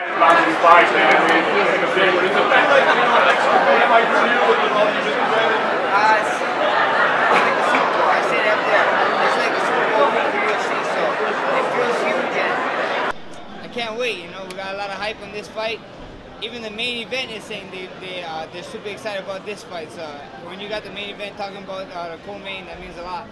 Fight, man. I mean, it feels like a big one. Is it like a fight for you with all these advantages? It's like a Super Bowl. I say that there. It's like a Super Bowl for UFC, so it feels huge. And I can't wait. You know, we got a lot of hype on this fight. Even the main event is saying they're super excited about this fight. So when you got the main event talking about the co-main, that means a lot.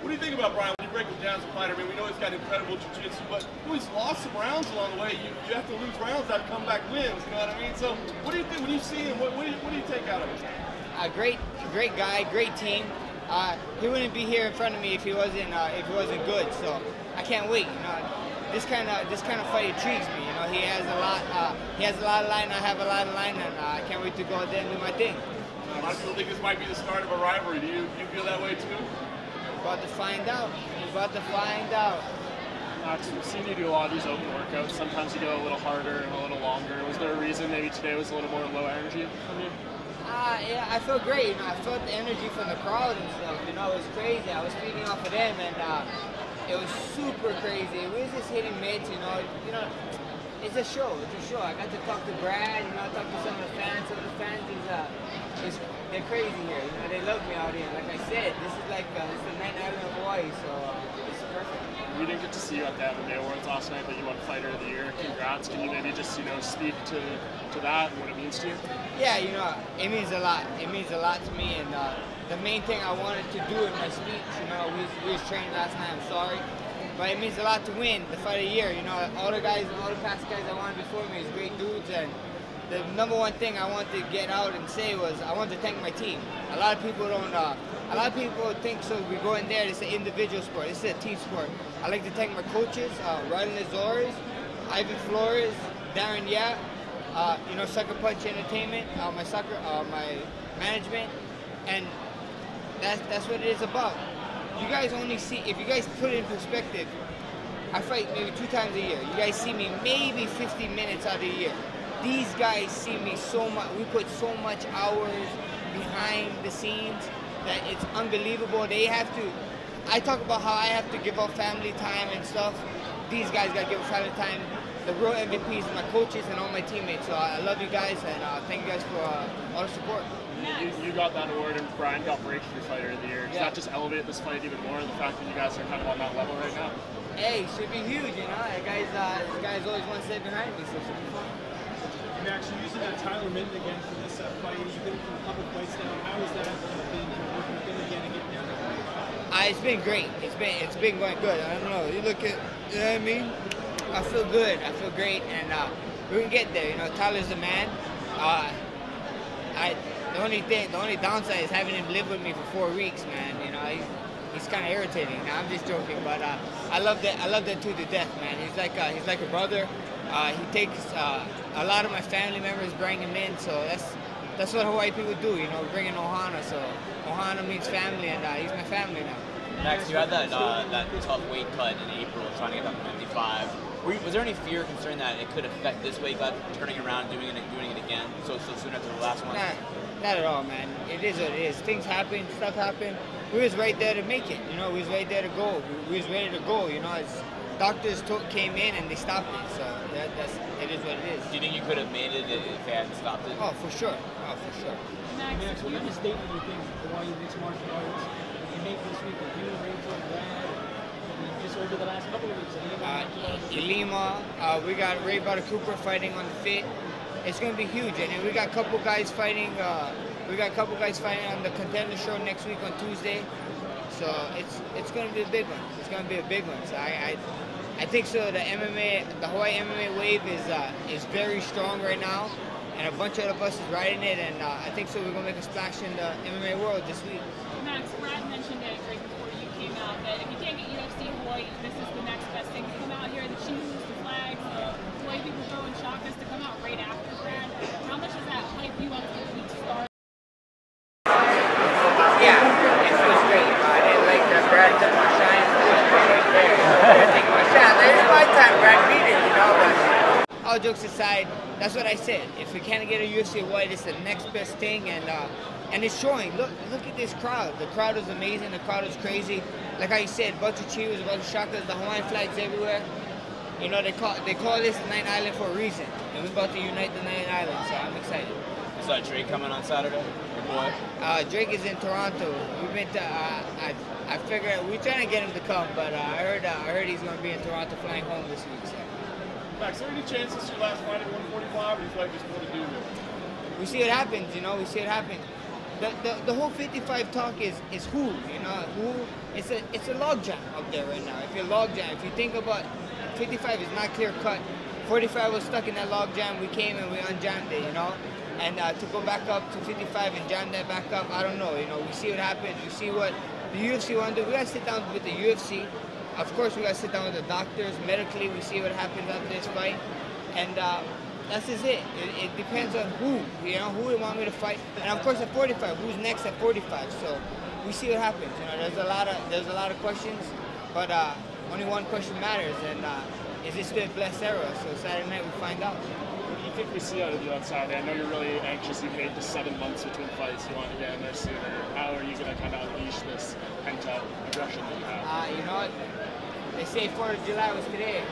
What do you think about Brian? When you break him down as a fighter, I mean, we know he's got incredible jiu-jitsu, but he's lost some rounds along the way. You have to lose rounds to have comeback wins, you know what I mean? So what do you think when you see him? What do you take out of him? A great guy, great team. He wouldn't be here in front of me if he wasn't good. So I can't wait. You know, this kind of fight intrigues me. You know, he has a lot of line. I have a lot of line, and I can't wait to go out there and do my thing. A lot of people think this might be the start of a rivalry. Do you feel that way too? About to find out. About to find out. Max, we've seen you do a lot of these open workouts. Sometimes you go a little harder and a little longer. Was there a reason maybe today was a little more low energy from you? Yeah, I felt great. You know, I felt the energy from the crowd and stuff. You know, it was crazy. I was feeding off of them, and it was super crazy. We was just hitting mitts. You know, it's a show. It's a show. I got to talk to Brad. You know, I talked to some of the fans. Some of the fans they're crazy here. You know, they love me out here. Like I said, this is like this is the night island of Hawaii, so it's perfect. We didn't get to see you at the MMA Awards last night, but you won Fighter of the Year. Congrats. Can you maybe just speak to that and what it means to you? Yeah, you know, it means a lot. It means a lot to me, and the main thing I wanted to do in my speech, you know, we was training last night. I'm sorry, but it means a lot to win the Fight of the Year. You know, all the past guys I won before me is great dudes, and the number one thing I wanted to get out and say was I wanted to thank my team. A lot of people don't. A lot of people think so. We go in there. It's an individual sport. It's a team sport. I like to thank my coaches, Ryan Lazores, Ivan Flores, Darren Yap, you know, Sucker Punch Entertainment, my management, and that's what it is about. You guys only see, if you guys put it in perspective, I fight maybe 2 times a year. You guys see me maybe 50 minutes out of the year. These guys see me so much. We put so much hours behind the scenes that it's unbelievable. They have to. I talk about how I have to give up family time and stuff. These guys got to give up family time. The real MVPs are my coaches and all my teammates. So I love you guys, and thank you guys for all the support. You got that award, and Brian got Breakthrough Fighter of the Year. Does that just elevate this fight even more? The fact that you guys are kind of on that level right now. Hey, it should be huge, you know. This guy's always one step behind me, so it should be fun. Max, you're using that Tyler Mitten again for this fight. You've been from a couple fights now. How has that been working with him again and getting down there? It's been great. It's been going good. I don't know. You look at, you know what I mean? I feel good. I feel great, and we're gonna get there. You know, Tyler's the man. The only downside is having him live with me for 4 weeks, man. You know, he's kind of irritating. Now I'm just joking, but I love that dude to death, man. He's like a brother. He takes a lot of my family members, bring him in, so that's what Hawaii people do, you know, bring in Ohana. So Ohana means family, and he's my family now. Max, you had that tough weight cut in April, trying to get up to 55. Was there any fear or concern that it could affect this weight cut, turning around, doing it again, so soon after the last one? Not at all, man. It is what it is. Things happen, stuff happen. We was right there to make it, you know. We was right there to go. We was ready to go, you know. Doctors came in and they stopped it, so it is what it is. Do you think you could have made it if they hadn't stopped it? Oh, for sure. Oh, for sure. Max, what kind of statement do you think Hawaii mixed martial arts you make this week with you, Rachel, Brad, and just over the last couple of weeks? Lima, we got Ray Bada Cooper fighting on the fit. It's going to be huge, and then we got a couple guys fighting. On the Contender Show next week on Tuesday. So it's going to be a big one. It's going to be a big one. So I think so. The Hawaii MMA wave is very strong right now, and a bunch of us is riding it. And I think so. We're going to make a splash in the MMA world this week. Max, Brad mentioned it right before you came out that if you can't get UFC Hawaii, this is the next best thing to come out here. The shoes, the flags, the way people go and shock us to come out right after Brad. How much does that hype you up to the week start? Yeah, it feels great. I didn't like that Brad took my shine. Take my shine. It's my time, Brad beat it, you know. But all jokes aside, that's what I said. If we can't get a UFC Hawaii, it's the next best thing, and it's showing. Look at this crowd. The crowd is amazing. The crowd is crazy. Like how you said, a bunch of cheers, a bunch of shockers, the Hawaiian flags everywhere. You know, they call this the Nine Island for a reason, and we're about to unite the Nine Islands, so I'm excited. Is that Drake coming on Saturday? Your boy? Drake is in Toronto. We've been to, I figured, we're trying to get him to come, but I heard he's going to be in Toronto flying home this week. So. Max, are there any chances your last fight at 145, or do you feel like there's more to do here? We see what happens, you know, we see what happens. The whole 55 talk is who, you know, who, it's a logjam up there right now. If you're logjam, if you think about 55 is not clear cut. 45 was stuck in that logjam, we came and we unjammed it, you know. And to go back up to 55 and jam that back up, I don't know, you know, we see what happens, we see what the UFC want to do. We got to sit down with the UFC. Of course, we got to sit down with the doctors, medically, we see what happens after this fight. And that's just it. It depends on who, you know, who they want me to fight. And of course at 45, who's next at 45. So we see what happens. You know, there's a lot of questions, but only one question matters, and is this the blessed era? So Saturday night we find out. What do you think we see out of you on Saturday? I know you're really anxious. You've made the 7 months between fights. You want to get in there sooner. How are you going to kind of unleash this pent-up aggression that you have? You know what? They say 4th of July was today.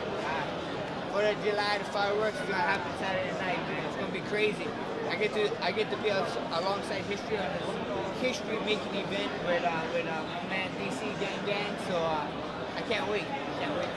4th of July, the fireworks is going to happen Saturday night. It's going to be crazy. I get to be alongside history on this history-making event with my man DC Gang Gang. So I can't wait. Can't wait.